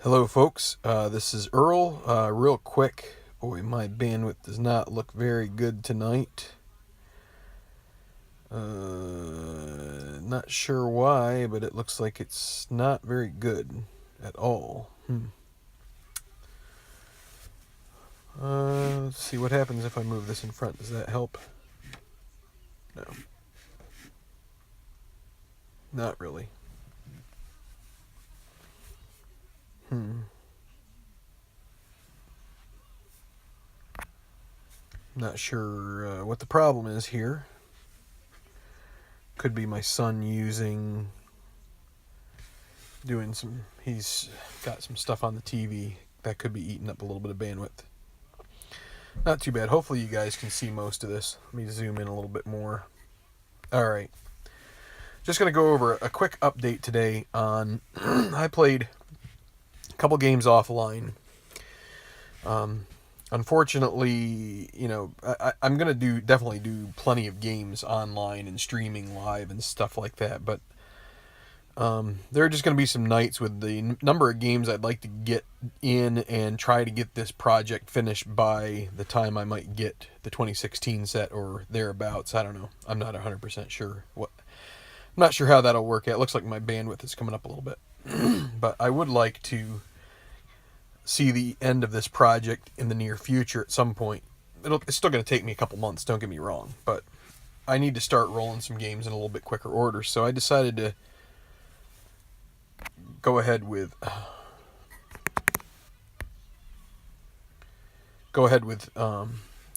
Hello folks, this is Earl. Real quick, boy, my bandwidth does not look very good tonight. Not sure why, but it looks like it's not very good at all. Let's see what happens if I move this in front. Does that help? No. Not really. Not sure what the problem is here. Could be my son he's got some stuff on the TV that could be eating up a little bit of bandwidth. Not too bad. Hopefully you guys can see most of this. Let me zoom in a little bit more. Alright. Just going to go over a quick update today on I played a couple games offline. Unfortunately, I'm going to definitely do plenty of games online and streaming live and stuff like that, but there are just going to be some nights with the number of games I'd like to get in and try to get this project finished by the time I might get the 2016 set or thereabouts. I don't know. I'm not 100% sure. I'm not sure how that'll work out. It looks like my bandwidth is coming up a little bit. But I would like to see the end of this project in the near future at some point. It's still going to take me a couple months, don't get me wrong, but I need to start rolling some games in a little bit quicker order, so I decided to go ahead with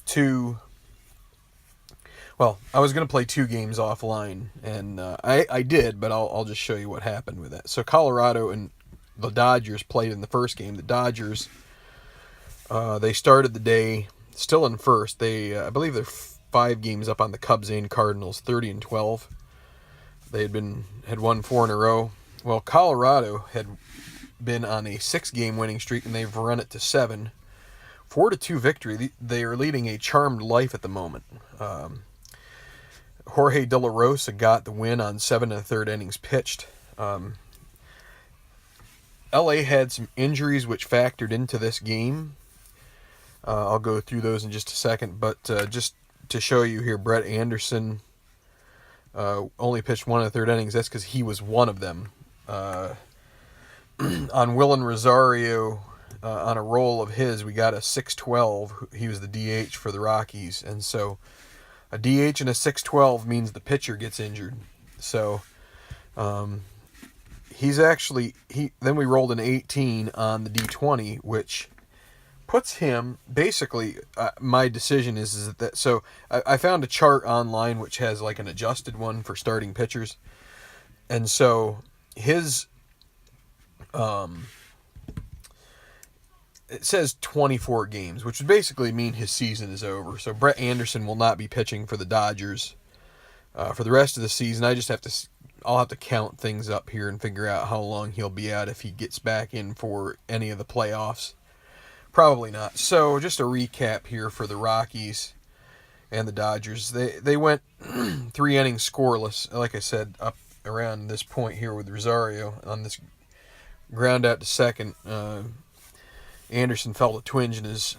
two. Well, I was going to play two games offline, and I did, but I'll just show you what happened with that. So Colorado and the Dodgers played in the first game. The Dodgers, they started the day still in first. I believe they're 5 games up on the Cubs and Cardinals, 30-12. They had won 4 in a row. Well, Colorado had been on a 6-game winning streak, and they've run it to 7. 4-2 victory. They are leading a charmed life at the moment. Jorge De La Rosa got the win on 7 1/3 innings pitched. LA had some injuries which factored into this game. I'll go through those in just a second, but just to show you here, Brett Anderson only pitched 1 1/3 innings. That's because he was one of them. On Willen Rosario, on a roll of his, we got a 6-12. He was the DH for the Rockies, and so a DH and a 6-12 means the pitcher gets injured. So then we rolled an 18 on the D20, which puts him basically. My decision is that so I found a chart online which has like an adjusted one for starting pitchers, and so his it says 24 games, which would basically mean his season is over. So Brett Anderson will not be pitching for the Dodgers for the rest of the season. I'll have to count things up here and figure out how long he'll be out if he gets back in for any of the playoffs. Probably not. So just a recap here for the Rockies and the Dodgers. They went 3 innings scoreless, like I said, up around this point here with Rosario on this ground out to second. Anderson felt a twinge in his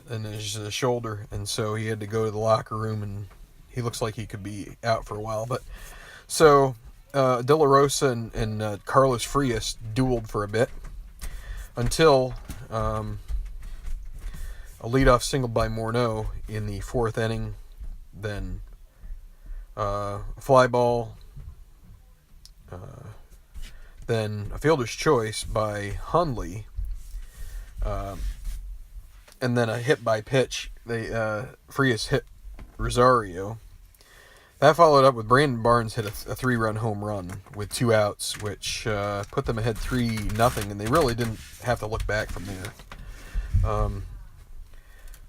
shoulder, and so he had to go to the locker room, and he looks like he could be out for a while. But so De La Rosa and Carlos Frias dueled for a bit until a leadoff single by Morneau in the 4th inning, then a fly ball, then a fielder's choice by Hundley, and then a hit by pitch. Frias hit Rosario. That followed up with Brandon Barnes hit a 3-run home run with 2 outs, which put them ahead 3-0, and they really didn't have to look back from there.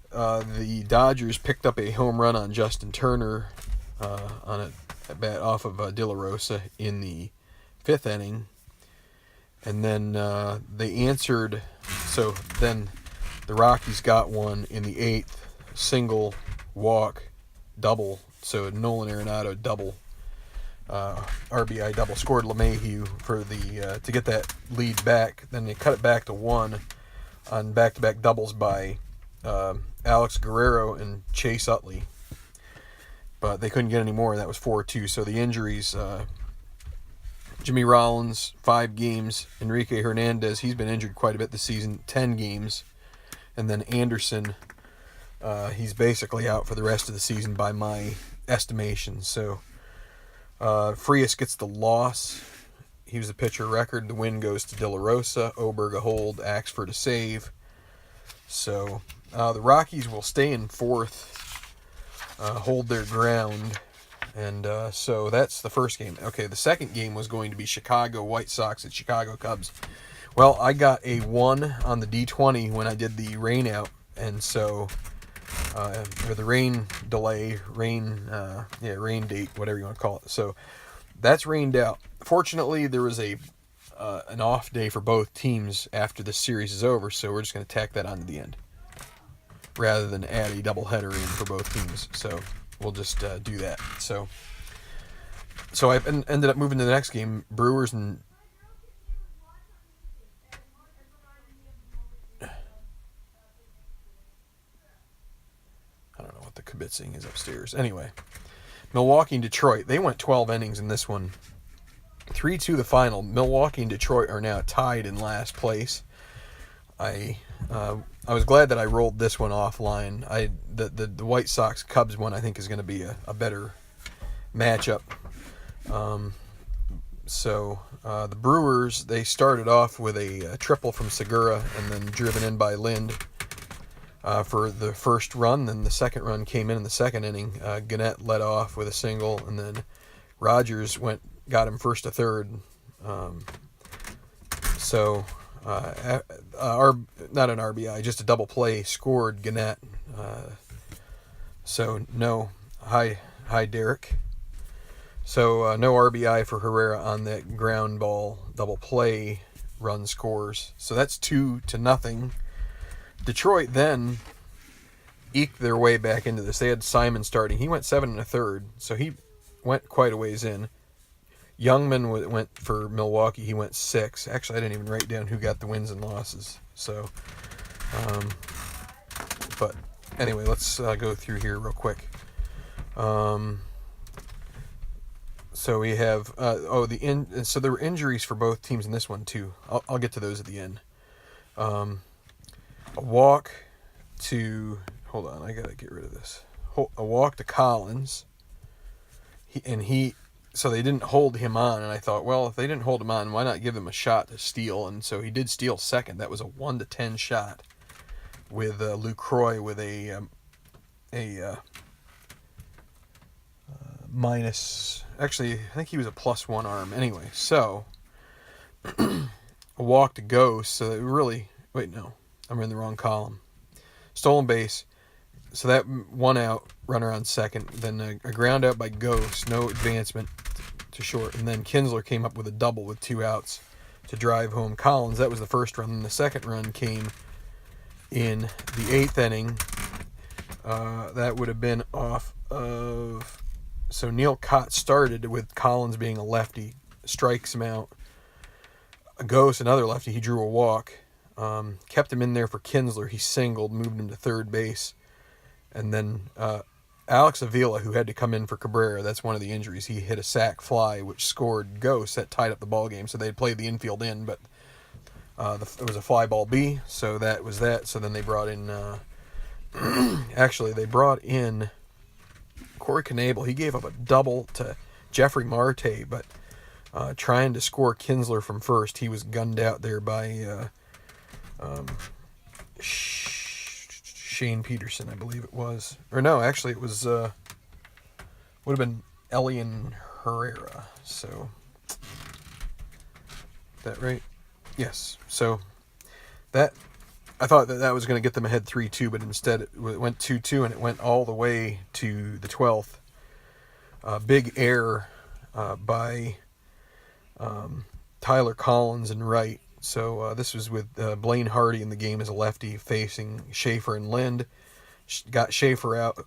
The Dodgers picked up a home run on Justin Turner on a bat off of De La Rosa in the 5th inning, and then they answered. So then the Rockies got one in the 8th, single, walk, double. So Nolan Arenado double RBI double, scored LeMahieu for the to get that lead back. Then they cut it back to 1 on back-to-back doubles by Alex Guerrero and Chase Utley. But they couldn't get any more, and that was 4-2. So the injuries, Jimmy Rollins, 5 games. Enrique Hernandez, he's been injured quite a bit this season, 10 games. And then Anderson, he's basically out for the rest of the season by my estimation. So Frias gets the loss. He was a pitcher record. The win goes to De La Rosa. Oberg a hold. Axford a save. So the Rockies will stay in 4th, hold their ground. And so that's the first game. Okay, the second game was going to be Chicago White Sox at Chicago Cubs. Well, I got a 1 on the D20 when I did the rain out. And so, or the rain delay, rain date, whatever you want to call it. So that's rained out. Fortunately, there was an off day for both teams after the series is over, so we're just going to tack that on to the end rather than add a doubleheader in for both teams. So we'll just do that. So I ended up moving to the next game, Brewers and I don't know what the kibitzing is upstairs. Anyway, Milwaukee and Detroit, they went 12 innings in this one. 3-2 the final. Milwaukee and Detroit are now tied in last place. I was glad that I rolled this one offline. The White Sox Cubs one I think is going to be a better matchup. So the Brewers, they started off with a triple from Segura and then driven in by Lind for the first run. Then the second run came in the second inning. Gannett led off with a single, and then Rogers got him first to third. Not an RBI, just a double play scored Gannett. So no, hi Derek. So no RBI for Herrera on that ground ball double play run scores. So that's 2-0. Detroit then eked their way back into this. They had Simon starting. He went 7 1/3, so he went quite a ways in. Youngman went for Milwaukee. He went 6. Actually, I didn't even write down who got the wins and losses. So, but anyway, let's go through here real quick. So we have so there were injuries for both teams in this one too. I'll get to those at the end. A walk to I gotta get rid of this. A walk to Collins. So they didn't hold him on, and I thought, well, if they didn't hold him on, why not give him a shot to steal? And so he did steal second. That was a 1-10 shot with Lucroy with a minus. Actually, I think he was a +1 arm. Anyway, so a walk to Ghost. So that really, wait, no, I'm in the wrong column. Stolen base. So that 1 out, runner on second. Then a ground out by Ghost, no advancement to short. And then Kinsler came up with a double with 2 outs to drive home Collins. That was the first run. And the second run came in the 8th inning. That would have been off of... So Neil Cott started with Collins being a lefty, strikes him out. A Ghost, another lefty, he drew a walk. Kept him in there for Kinsler. He singled, moved him to third base. And then Alex Avila, who had to come in for Cabrera, that's one of the injuries. He hit a sac fly, which scored Ghost. That tied up the ball game. So they had played the infield in, but it was a fly ball B. So that was that. So then they brought in... actually, they brought in Corey Knebel. He gave up a double to Jeffrey Marte, but trying to score Kinsler from first, he was gunned out there by... Shane Peterson, I believe it was. Or no, actually it was, would have been Elian Herrera. So, that right? Yes. So, I thought that was going to get them ahead 3-2, but instead it went 2-2, and it went all the way to the 12th. Big error by Tyler Collins and right. So this was with Blaine Hardy in the game as a lefty facing Schaefer and Lind. Got Schaefer out.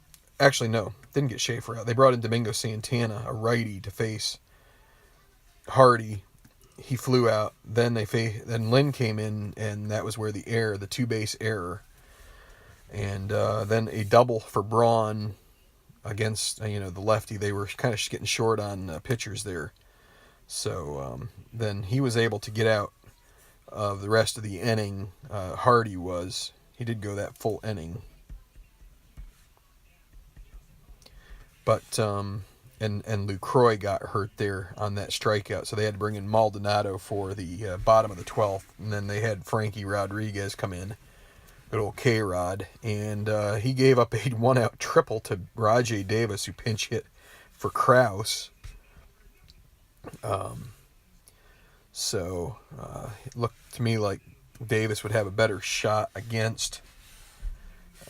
Actually, no, didn't get Schaefer out. They brought in Domingo Santana, a righty, to face Hardy, he flew out. Then then Lynn came in, and that was where the two-base error, and then a double for Braun against the lefty. They were kind of getting short on pitchers there, so then he was able to get out of the rest of the inning. Hardy he did go that full inning, but and Lucroy got hurt there on that strikeout, so they had to bring in Maldonado for the bottom of the 12th, and then they had Frankie Rodriguez come in, good old K-Rod, and he gave up a one-out triple to Rajay Davis, who pinch hit for Krause. So it looked to me like Davis would have a better shot against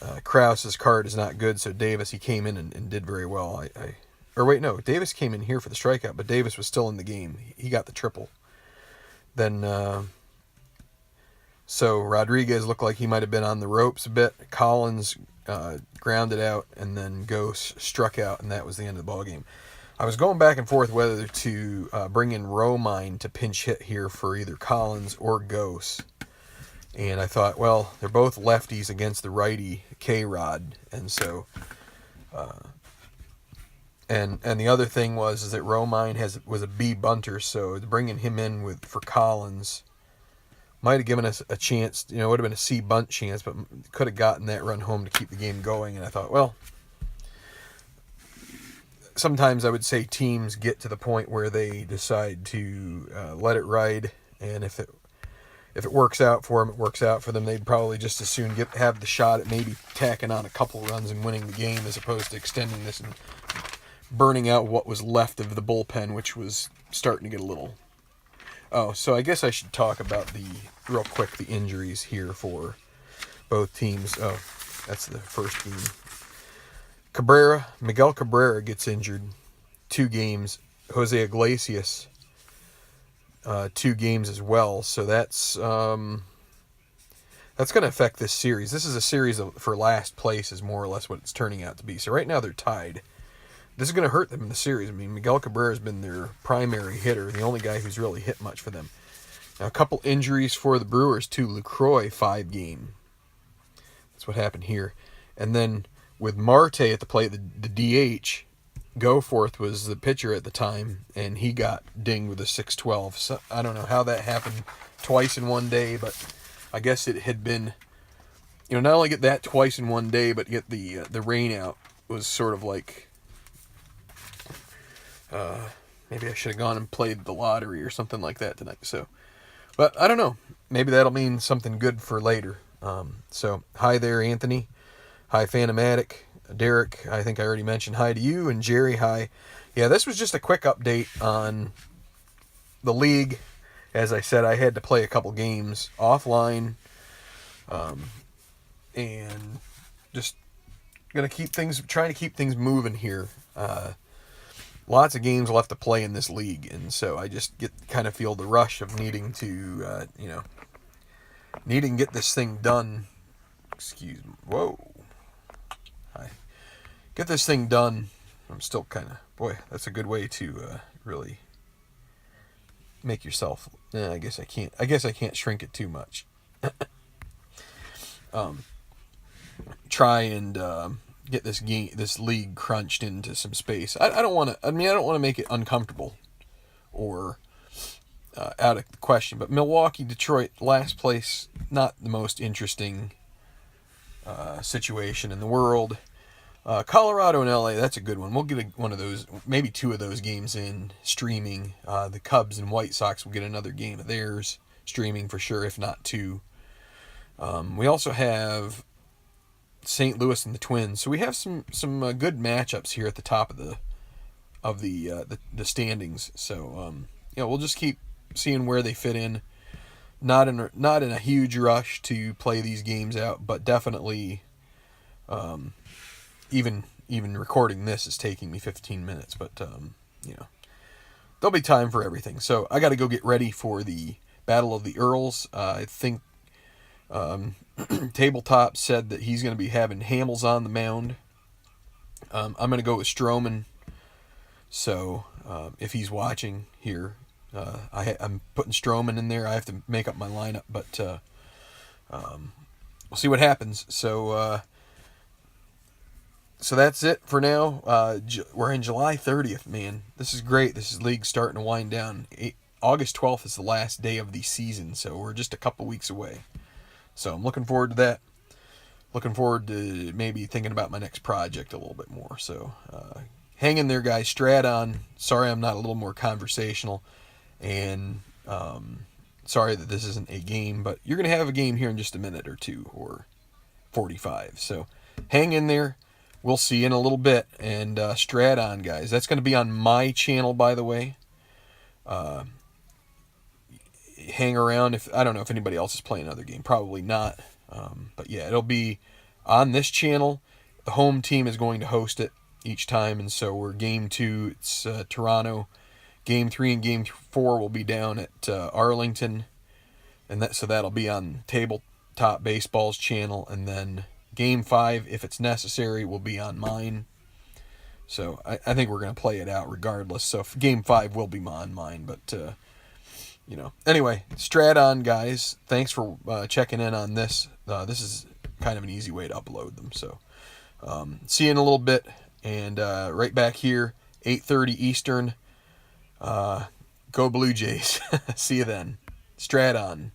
Krause's card is not good, so Davis, he came in and did very well. Or wait, no, Davis came in here for the strikeout, but Davis was still in the game. He got the triple. Then, so Rodriguez looked like he might have been on the ropes a bit. Collins grounded out, and then Gose struck out, and that was the end of the ballgame. I was going back and forth whether to bring in Romine to pinch hit here for either Collins or Gose. And I thought, well, they're both lefties against the righty K-Rod, and so, and the other thing was that Romine was a B bunter, so bringing him in for Collins might have given us a chance. It would have been a C bunt chance, but could have gotten that run home to keep the game going. And I thought, well, sometimes I would say teams get to the point where they decide to let it ride, and if it works out for them, it works out for them. They'd probably just as soon have the shot at maybe tacking on a couple runs and winning the game, as opposed to extending this and burning out what was left of the bullpen, which was starting to get a little... Oh, so I guess I should talk about real quick, the injuries here for both teams. Oh, that's the first game. Miguel Cabrera gets injured, 2 games. Jose Iglesias, 2 games as well. So that's going to affect this series. This is a series for last place, is more or less what it's turning out to be. So right now they're tied. This is going to hurt them in the series. I mean, Miguel Cabrera has been their primary hitter, the only guy who's really hit much for them. Now, a couple injuries for the Brewers, too. Lucroy, 5-game. That's what happened here. And then with Marte at the plate, the DH, Goforth was the pitcher at the time, and he got dinged with a 6-12. So I don't know how that happened twice in one day, but I guess it had been, not only get that twice in one day, but get the rain out was sort of like... maybe I should have gone and played the lottery or something like that tonight. So, but I don't know. Maybe that'll mean something good for later. So hi there, Anthony. Hi, Phantomatic. Derek, I think I already mentioned hi to you. And Jerry, hi. Yeah, this was just a quick update on the league. As I said, I had to play a couple games offline. And just trying to keep things moving here. Lots of games left to play in this league, and so I just kind of feel the rush of needing to get this thing done. Excuse me. Whoa. Hi. Get this thing done. I'm still kind of... Boy, that's a good way to really make yourself... I guess I can't shrink it too much. Try and... get this league crunched into some space. I don't want to make it uncomfortable or out of the question. But Milwaukee, Detroit, last place, not the most interesting situation in the world. Colorado and LA, that's a good one. We'll get one of those, maybe 2 of those games in streaming. The Cubs and White Sox will get another game of theirs streaming for sure, if not 2. We also have St. Louis and the Twins. So we have some good matchups here at the top of the standings. So we'll just keep seeing where they fit in. Not in a huge rush to play these games out, but definitely even recording this is taking me 15 minutes, but there'll be time for everything. So I got to go get ready for the Battle of the Earls. I think Tabletop said that he's going to be having Hamels on the mound. I'm going to go with Stroman. So if he's watching here, I'm putting Stroman in there. I have to make up my lineup, but we'll see what happens. So that's it for now. We're in July 30th, man. This is great. This is league starting to wind down. August 12th is the last day of the season, so we're just a couple weeks away. So I'm looking forward to that. Looking forward to maybe thinking about my next project a little bit more. So hang in there, guys. Strat on. Sorry I'm not a little more conversational. And sorry that this isn't a game, but you're going to have a game here in just a minute or two or 45. So hang in there. We'll see you in a little bit. And strat on, guys. That's going to be on my channel, by the way. Hang around. I don't know if anybody else is playing another game. Probably not. But yeah, it'll be on this channel. The home team is going to host it each time. And so we're game 2. It's Toronto. Game 3 and Game 4 will be down at Arlington. And so that'll be on Tabletop Baseball's channel. And then Game 5, if it's necessary, will be on mine. So I think we're going to play it out regardless. So Game 5 will be on mine. But, Anyway, strat on, guys. Thanks for checking in on this. This is kind of an easy way to upload them. So see you in a little bit. And right back here, 8:30 Eastern. Go Blue Jays. See you then. Strat on.